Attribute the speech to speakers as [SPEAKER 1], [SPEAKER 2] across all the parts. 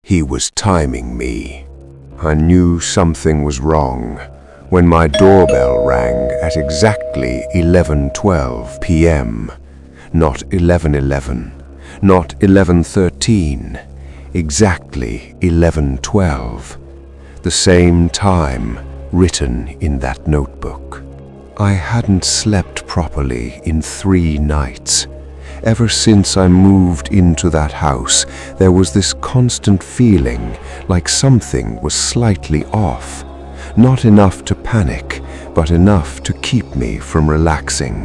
[SPEAKER 1] He was timing me. I knew something was wrong when my doorbell rang at exactly 11:12 p.m. Not 11:11, not 11:13, exactly 11:12. The same time written in that notebook. I hadn't slept properly in 3 nights. Ever since I moved into that house, there was this constant feeling like something was slightly off. Not enough to panic, but enough to keep me from relaxing.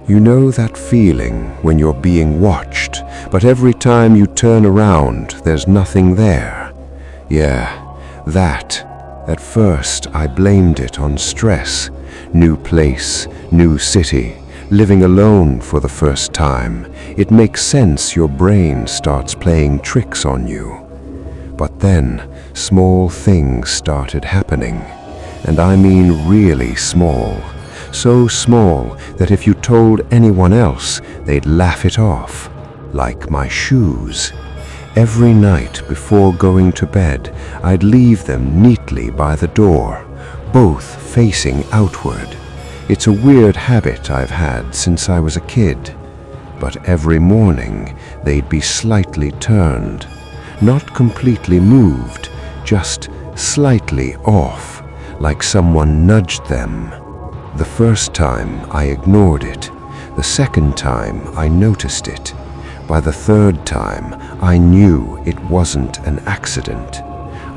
[SPEAKER 1] You know that feeling when you're being watched, but every time you turn around, there's nothing there. Yeah, that. At first, I blamed it on stress. New place, new city, living alone for the first time. It makes sense your brain starts playing tricks on you. But then, small things started happening. And I mean really small. So small that if you told anyone else, they'd laugh it off. Like my shoes. Every night before going to bed, I'd leave them neatly by the door, both facing outward. It's a weird habit I've had since I was a kid. But every morning, they'd be slightly turned. Not completely moved, just slightly off, like someone nudged them. The first time I ignored it. The second time I noticed it. By the third time, I knew it wasn't an accident.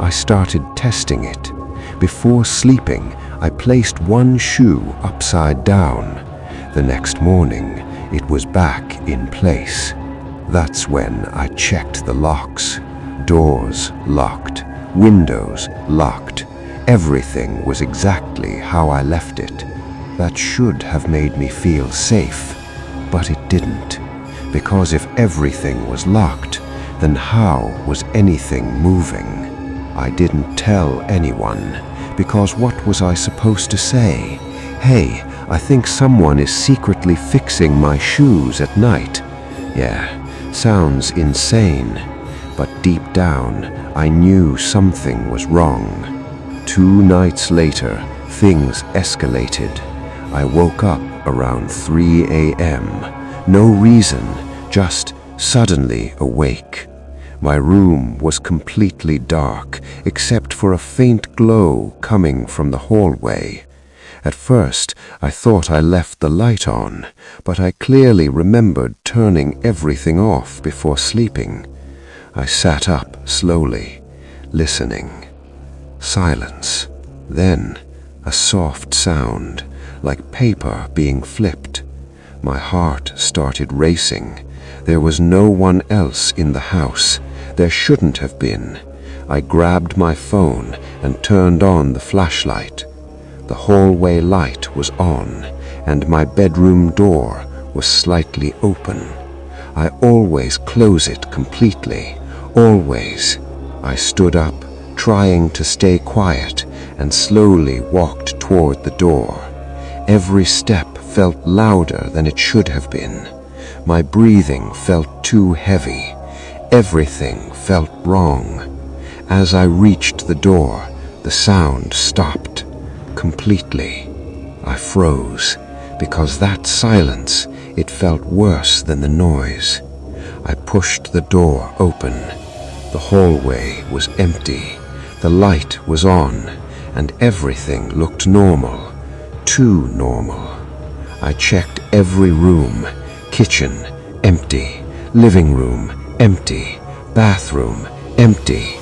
[SPEAKER 1] I started testing it. Before sleeping, I placed one shoe upside down. The next morning, it was back in place. That's when I checked the locks. Doors locked, windows locked. Everything was exactly how I left it. That should have made me feel safe, but it didn't. Because if everything was locked, then how was anything moving? I didn't tell anyone, because what was I supposed to say? Hey, I think someone is secretly fixing my shoes at night. Yeah, sounds insane, but deep down, I knew something was wrong. 2 nights later, things escalated. I woke up around 3 a.m. No reason, just suddenly awake. My room was completely dark, except for a faint glow coming from the hallway. At first, I thought I left the light on, but I clearly remembered turning everything off before sleeping. I sat up slowly, listening. Silence. Then, a soft sound, like paper being flipped. My heart started racing. There was no one else in the house. There shouldn't have been. I grabbed my phone and turned on the flashlight. The hallway light was on, and my bedroom door was slightly open. I always close it completely. Always. I stood up, trying to stay quiet, and slowly walked toward the door. Every step felt louder than it should have been. My breathing felt too heavy. Everything felt wrong. As I reached the door, the sound stopped. Completely. I froze, because that silence, it felt worse than the noise. I pushed the door open. The hallway was empty. The light was on, and everything looked normal. Too normal. I checked every room. Kitchen, empty. Living room, empty. Bathroom, empty.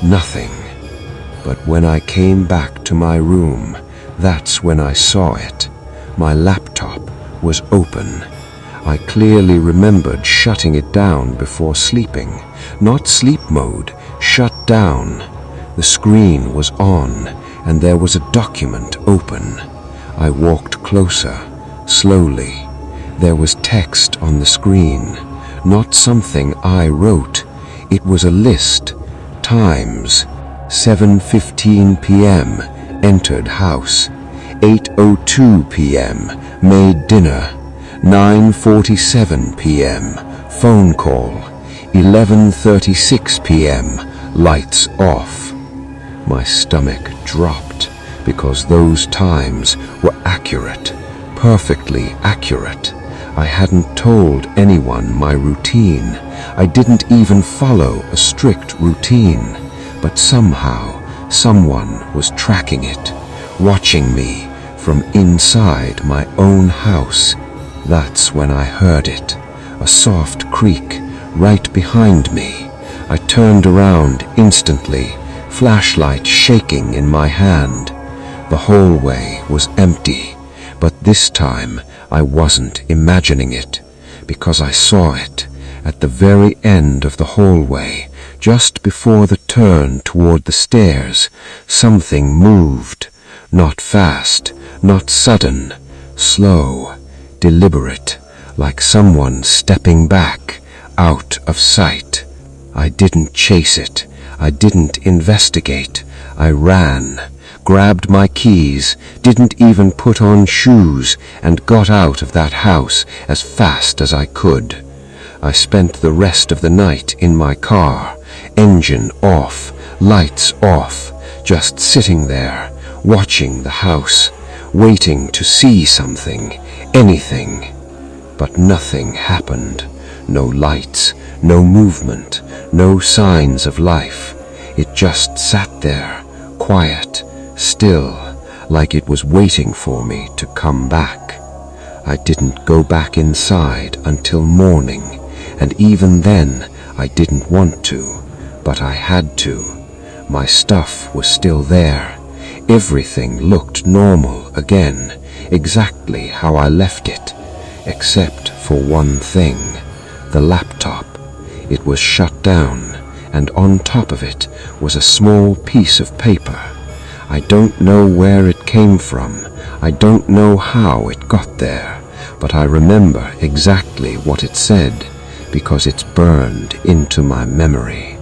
[SPEAKER 1] Nothing. But when I came back to my room, that's when I saw it. My laptop was open. I clearly remembered shutting it down before sleeping. Not sleep mode, shut down. The screen was on, and there was a document open. I walked closer, slowly. There was text on the screen, not something I wrote. It was a list. Times: 7:15 p.m. entered house. 8:02 p.m. made dinner. 9:47 p.m. phone call. 11:36 p.m. lights off. My stomach dropped because those times were accurate, perfectly accurate. I hadn't told anyone my routine. I didn't even follow a strict routine, but somehow someone was tracking it, watching me from inside my own house. That's when I heard it, a soft creak right behind me. I turned around instantly, flashlight shaking in my hand. The hallway was empty, but this time I wasn't imagining it, because I saw it at the very end of the hallway, just before the turn toward the stairs. Something moved, not fast, not sudden, slow, deliberate, like someone stepping back, out of sight. I didn't chase it. I didn't investigate. I ran, grabbed my keys, didn't even put on shoes, and got out of that house as fast as I could. I spent the rest of the night in my car, engine off, lights off, just sitting there, watching the house, waiting to see something, anything. But nothing happened. No lights, no movement, no signs of life. It just sat there, quiet, still, like it was waiting for me to come back. I didn't go back inside until morning, and even then I didn't want to, but I had to. My stuff was still there. Everything looked normal again, exactly how I left it, except for one thing, the laptop. It was shut down, and on top of it was a small piece of paper. I don't know where it came from. I don't know how it got there, but I remember exactly what it said, because it's burned into my memory.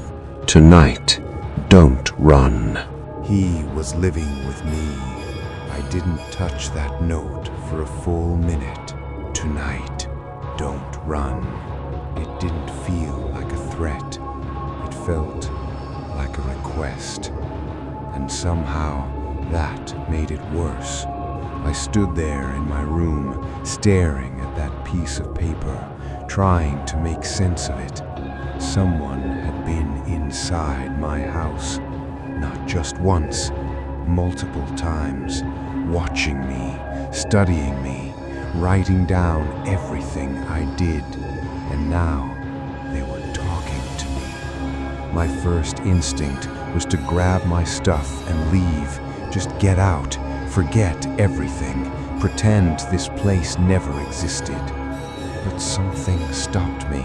[SPEAKER 1] Tonight, don't run.
[SPEAKER 2] He was living with me. I didn't touch that note for a full minute. Tonight, don't run. It didn't feel like a threat. It felt like a request. And somehow, that made it worse. I stood there in my room, staring at that piece of paper, trying to make sense of it. Someone had been inside my house, not just once, multiple times, watching me, studying me, writing down everything I did, and now they were talking to me. My first instinct was to grab my stuff and leave, just get out, forget everything, pretend this place never existed. But something stopped me.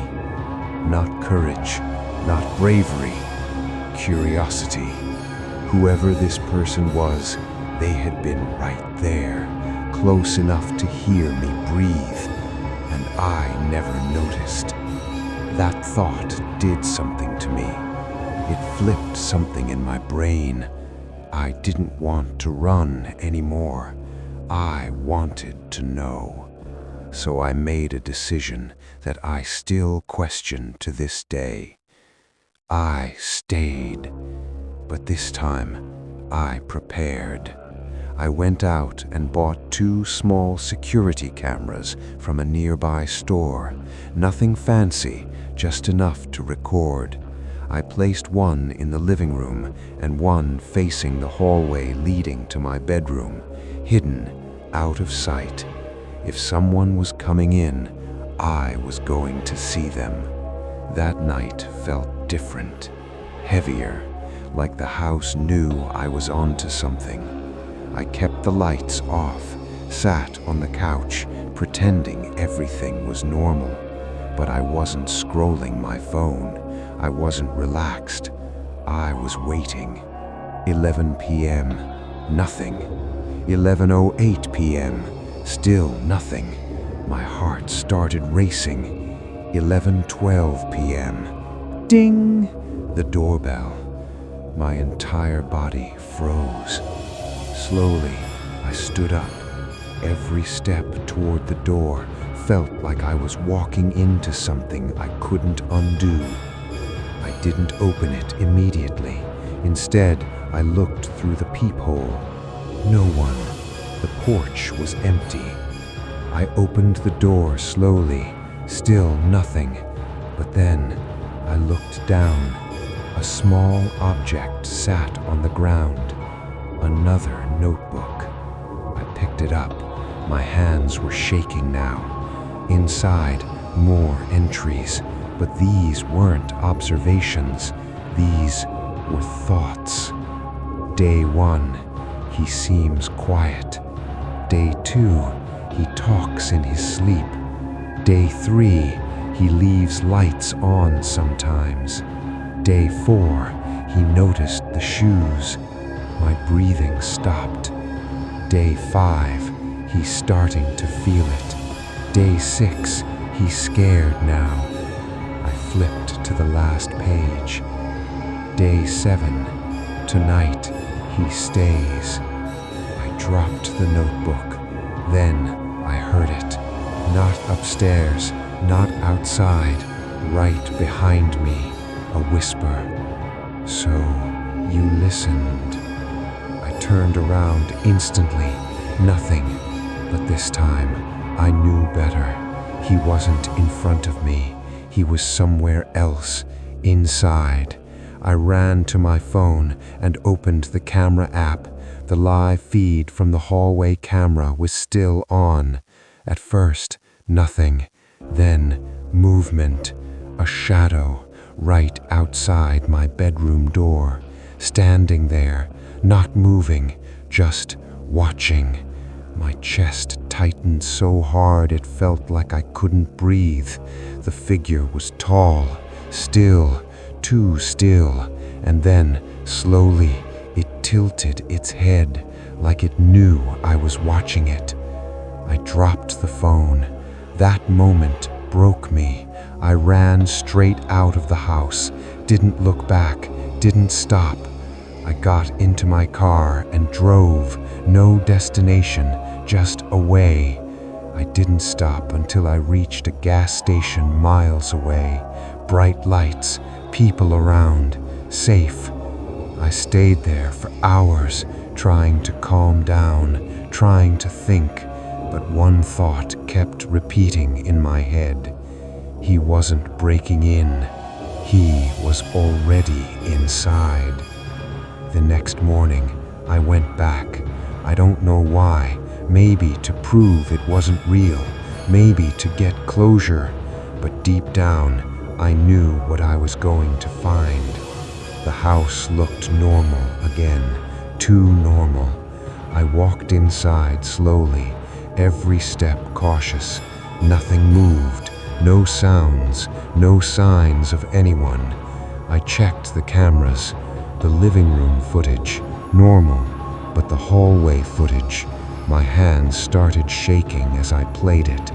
[SPEAKER 2] Not courage, not bravery, curiosity. Whoever this person was, they had been right there, close enough to hear me breathe, and I never noticed. That thought did something to me. It flipped something in my brain. I didn't want to run anymore. I wanted to know. So I made a decision that I still question to this day. I stayed, but this time I prepared. I went out and bought 2 small security cameras from a nearby store. Nothing fancy, just enough to record. I placed one in the living room and one facing the hallway leading to my bedroom, hidden, out of sight. If someone was coming in, I was going to see them. That night felt different, heavier, like the house knew I was onto something. I kept the lights off, sat on the couch, pretending everything was normal. But I wasn't scrolling my phone. I wasn't relaxed. I was waiting. 11 p.m., nothing. 11:08 p.m., still nothing. My heart started racing. 11:12 p.m. Ding! The doorbell. My entire body froze. Slowly, I stood up. Every step toward the door felt like I was walking into something I couldn't undo. I didn't open it immediately. Instead, I looked through the peephole. No one. The porch was empty. I opened the door slowly. Still nothing. But then, I looked down. A small object sat on the ground. Another notebook. I picked it up. My hands were shaking now. Inside, more entries. But these weren't observations. These were thoughts. Day 1, he seems quiet. Day 2, he talks in his sleep. Day 3, he leaves lights on sometimes. Day 4, he noticed the shoes. My breathing stopped. Day 5, he's starting to feel it. Day 6, he's scared now. I flipped to the last page. Day 7, tonight he stays. I dropped the notebook. Then I heard it. Not upstairs, not outside, right behind me. A whisper. So you listened. I turned around instantly. Nothing. But this time, I knew better. He wasn't in front of me. He was somewhere else, inside. I ran to my phone and opened the camera app. The live feed from the hallway camera was still on. At first, nothing. Then, movement. A shadow. Right outside my bedroom door, standing there, not moving, just watching. My chest tightened so hard it felt like I couldn't breathe. The figure was tall, still, too still, and then, slowly, it tilted its head, like it knew I was watching it. I dropped the phone. That moment broke me. I ran straight out of the house, didn't look back, didn't stop. I got into my car and drove, no destination, just away. I didn't stop until I reached a gas station miles away. Bright lights, people around, safe. I stayed there for hours, trying to calm down, trying to think, but one thought kept repeating in my head. He wasn't breaking in. He was already inside. The next morning, I went back. I don't know why. Maybe to prove it wasn't real. Maybe to get closure. But deep down, I knew what I was going to find. The house looked normal again. Too normal. I walked inside slowly, every step cautious. Nothing moved. No sounds, no signs of anyone. I checked the cameras, the living room footage, normal, but the hallway footage, my hands started shaking as I played it.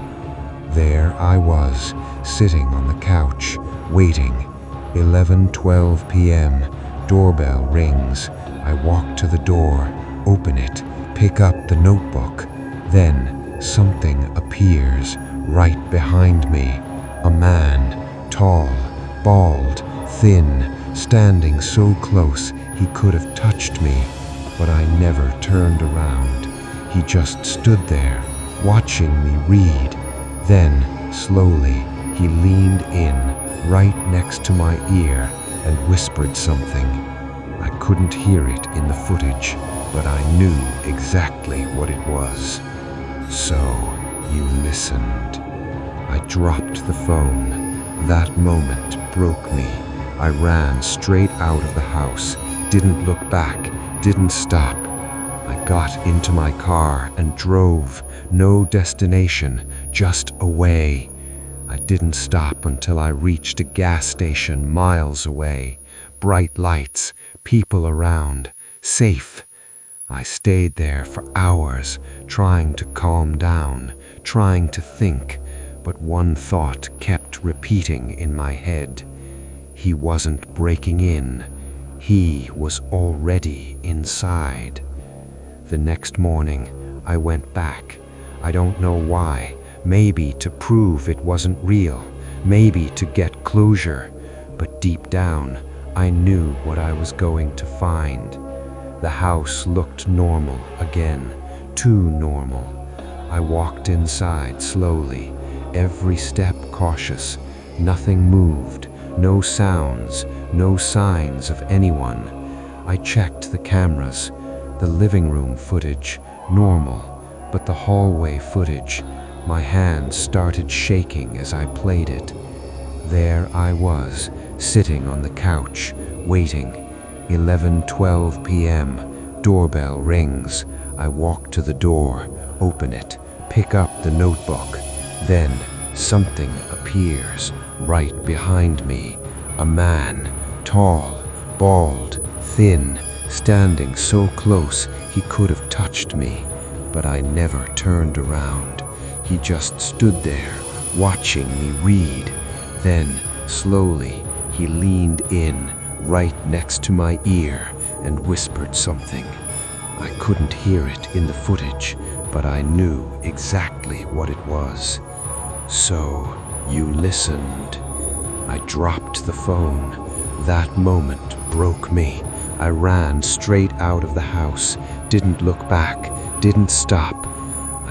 [SPEAKER 2] There I was, sitting on the couch, waiting. 11:12 p.m., doorbell rings. I walk to the door, open it, pick up the notebook. Then something appears. Right behind me, a man, tall, bald, thin, standing so close he could have touched me, but I never turned around. He just stood there, watching me read. Then, slowly, he leaned in, right next to my ear, and whispered something. I couldn't hear it in the footage, but I knew exactly what it was. So, you listened. I dropped the phone. That moment broke me. I ran straight out of the house, didn't look back, didn't stop. I got into my car and drove, no destination, just away. I didn't stop until I reached a gas station miles away. Bright lights, people around, safe. I stayed there for hours, trying to calm down, trying to think, but one thought kept repeating in my head. He wasn't breaking in. He was already inside. The next morning, I went back. I don't know why. Maybe to prove it wasn't real. Maybe to get closure.
[SPEAKER 3] but deep down, I knew what I was going to find. The house looked normal again, too normal. I walked inside slowly, every step cautious. Nothing moved, no sounds, no signs of anyone. I checked the cameras, the living room footage, normal, but the hallway footage, my hand started shaking as I played it. There I was, sitting on the couch, waiting. 11:12 p.m. Doorbell rings. I walk to the door, open it, pick up the notebook. Then something appears right behind me. A man, tall, bald, thin, standing so close he could have touched me. But I never turned around. He just stood there, watching me read. Then, slowly, he leaned in, right next to my ear, and whispered something. I couldn't hear it in the footage, but I knew exactly what it was. "So, you listened." I dropped the phone. That moment broke me. I ran straight out of the house, didn't look back, didn't stop.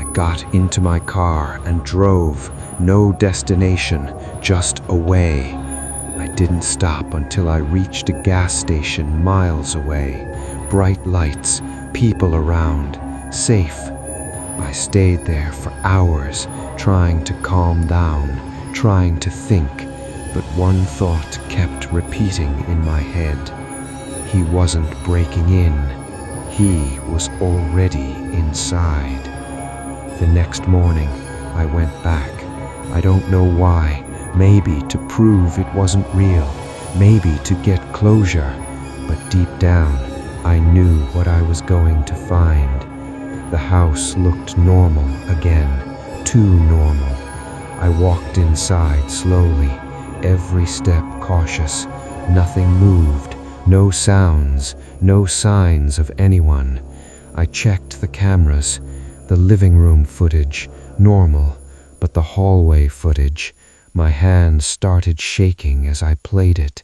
[SPEAKER 3] I got into my car and drove, no destination, just away. I didn't stop until I reached a gas station miles away. Bright lights, people around, safe. I stayed there for hours, trying to calm down, trying to think, but one thought kept repeating in my head. He wasn't breaking in. He was already inside. The next morning, I went back. I don't know why. Maybe to prove it wasn't real. Maybe to get closure. But deep down, I knew what I was going to find. The house looked normal again, too normal. I walked inside slowly, every step cautious. Nothing moved, no sounds, no signs of anyone. I checked the cameras, the living room footage, normal, but the hallway footage, my hand started shaking as I played it.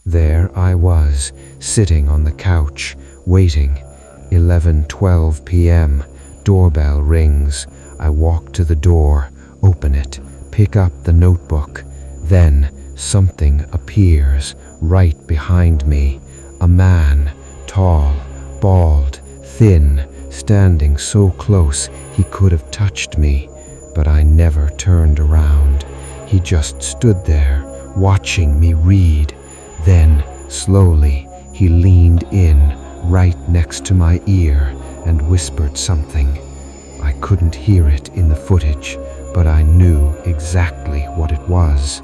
[SPEAKER 3] There I was, sitting on the couch, waiting. 11:12 p.m. Doorbell rings. I walk to the door, open it, pick up the notebook. Then something appears right behind me. A man, tall, bald, thin, standing so close he could have touched me. But I never turned around. He just stood there, watching me read. Then, slowly, he leaned in, right next to my ear, and whispered something. I couldn't hear it in the footage, but I knew exactly what it was.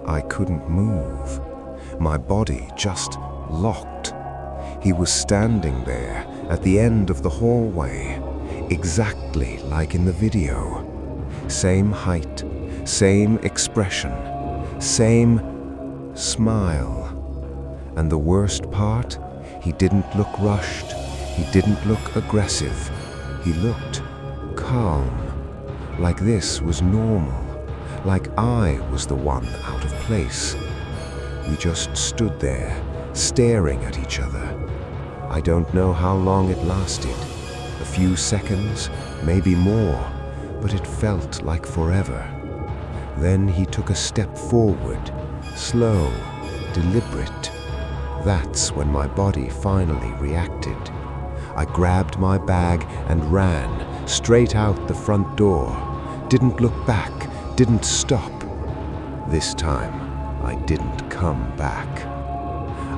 [SPEAKER 1] I couldn't move. My body just locked. He was standing there at the end of the hallway, exactly like in the video. Same height, same expression, same smile. And the worst part, he didn't look rushed, he didn't look aggressive, he looked calm, like this was normal, like I was the one out of place. We just stood there, staring at each other. I don't know how long it lasted, a few seconds, maybe more, but it felt like forever. Then he took a step forward, slow, deliberate. That's when my body finally reacted. I grabbed my bag and ran straight out the front door. Didn't look back, didn't stop. This time, I didn't come back.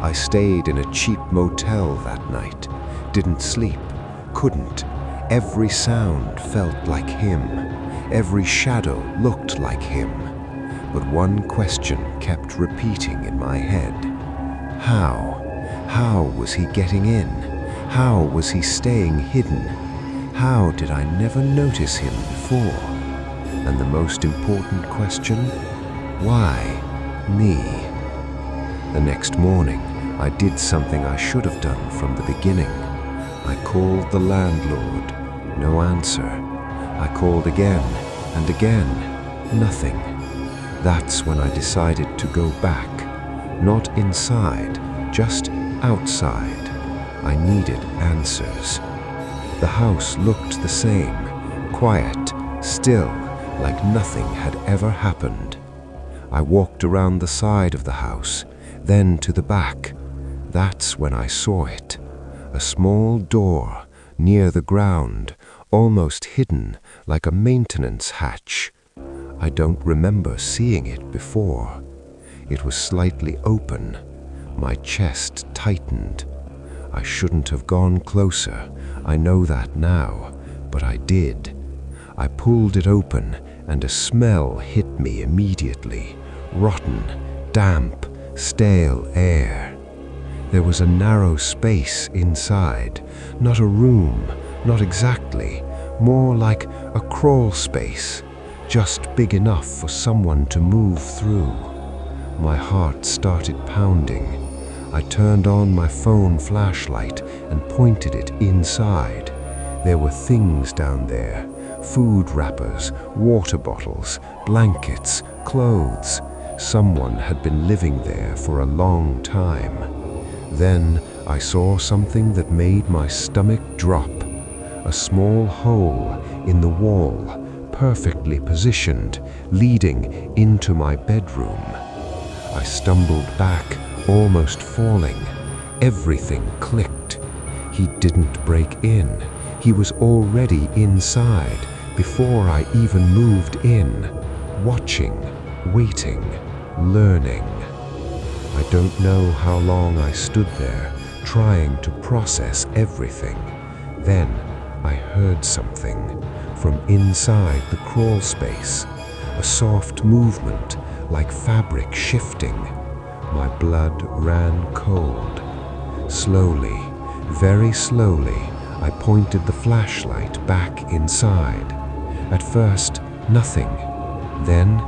[SPEAKER 1] I stayed in a cheap motel that night. Didn't sleep, couldn't. Every sound felt like him. Every shadow looked like him. But one question kept repeating in my head. How? How was he getting in? How was he staying hidden? How did I never notice him before? And the most important question, why me? The next morning, I did something I should have done from the beginning. I called the landlord. No answer. I called again and again. Nothing. That's when I decided to go back. Not inside, just outside. I needed answers. The house looked the same, quiet, still, like nothing had ever happened. I walked around the side of the house, then to the back. That's when I saw it. A small door, near the ground, almost hidden like a maintenance hatch. I don't remember seeing it before. It was slightly open. My chest tightened. I shouldn't have gone closer, I know that now, but I did. I pulled it open and a smell hit me immediately. Rotten, damp, stale air. There was a narrow space inside, not a room, not exactly, more like a crawl space, just big enough for someone to move through. My heart started pounding. I turned on my phone flashlight and pointed it inside. There were things down there, food wrappers, water bottles, blankets, clothes. Someone had been living there for a long time. Then I saw something that made my stomach drop. A small hole in the wall, perfectly positioned, leading into my bedroom. I stumbled back, almost falling. Everything clicked. He didn't break in. He was already inside before I even moved in, watching, waiting, learning. I don't know how long I stood there, trying to process everything. Then I heard something from inside the crawl space, a soft movement like fabric shifting. My blood ran cold. Slowly, very slowly, I pointed the flashlight back inside. At first, nothing. Then,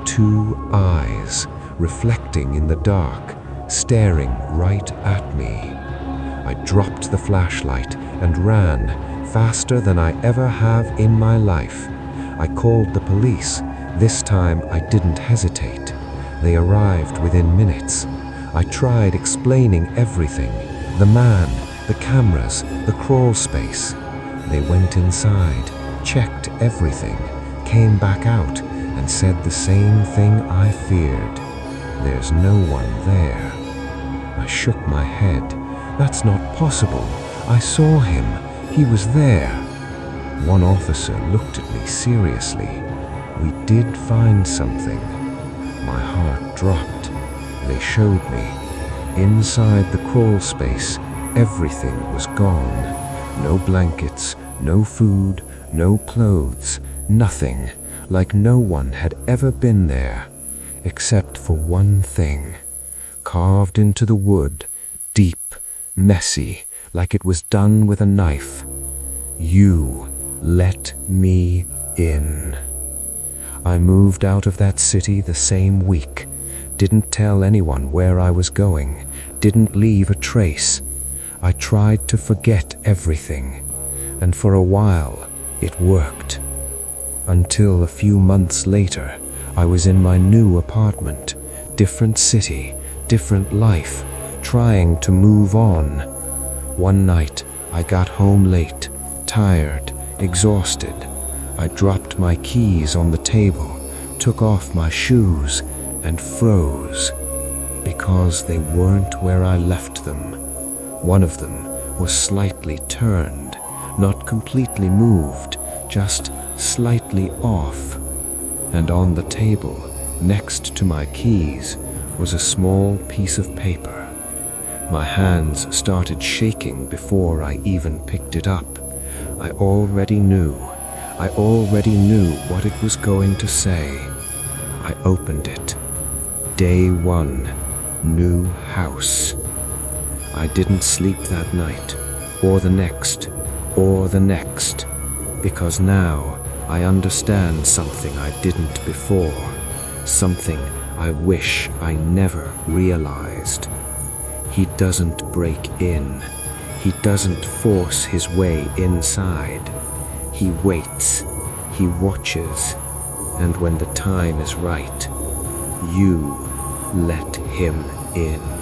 [SPEAKER 1] two eyes, reflecting in the dark, staring right at me. I dropped the flashlight and ran, faster than I ever have in my life. I called the police. This time I didn't hesitate. They arrived within minutes. I tried explaining everything. The man, the cameras, the crawl space. They went inside, checked everything, came back out, and said the same thing I feared. There's no one there. I shook my head. That's not possible. I saw him. He was there. One officer looked at me seriously. We did find something. My heart dropped. They showed me. Inside the crawl space, everything was gone. No blankets, no food, no clothes, nothing, like no one had ever been there, except for one thing, carved into the wood, deep, messy, like it was done with a knife. You let me in. I moved out of that city the same week, didn't tell anyone where I was going, didn't leave a trace. I tried to forget everything, and for a while it worked. Until a few months later, I was in my new apartment, different city, different life, trying to move on. One night, I got home late, tired, exhausted. I dropped my keys on the table, took off my shoes, and froze, because they weren't where I left them. One of them was slightly turned, not completely moved, just slightly off. And on the table, next to my keys, was a small piece of paper. My hands started shaking before I even picked it up. I already knew what it was going to say. I opened it. Day 1, new house. I didn't sleep that night, or the next, because now I understand something I didn't before, something I wish I never realized. He doesn't break in. He doesn't force his way inside. He waits. He watches. And when the time is right, you let him
[SPEAKER 3] in.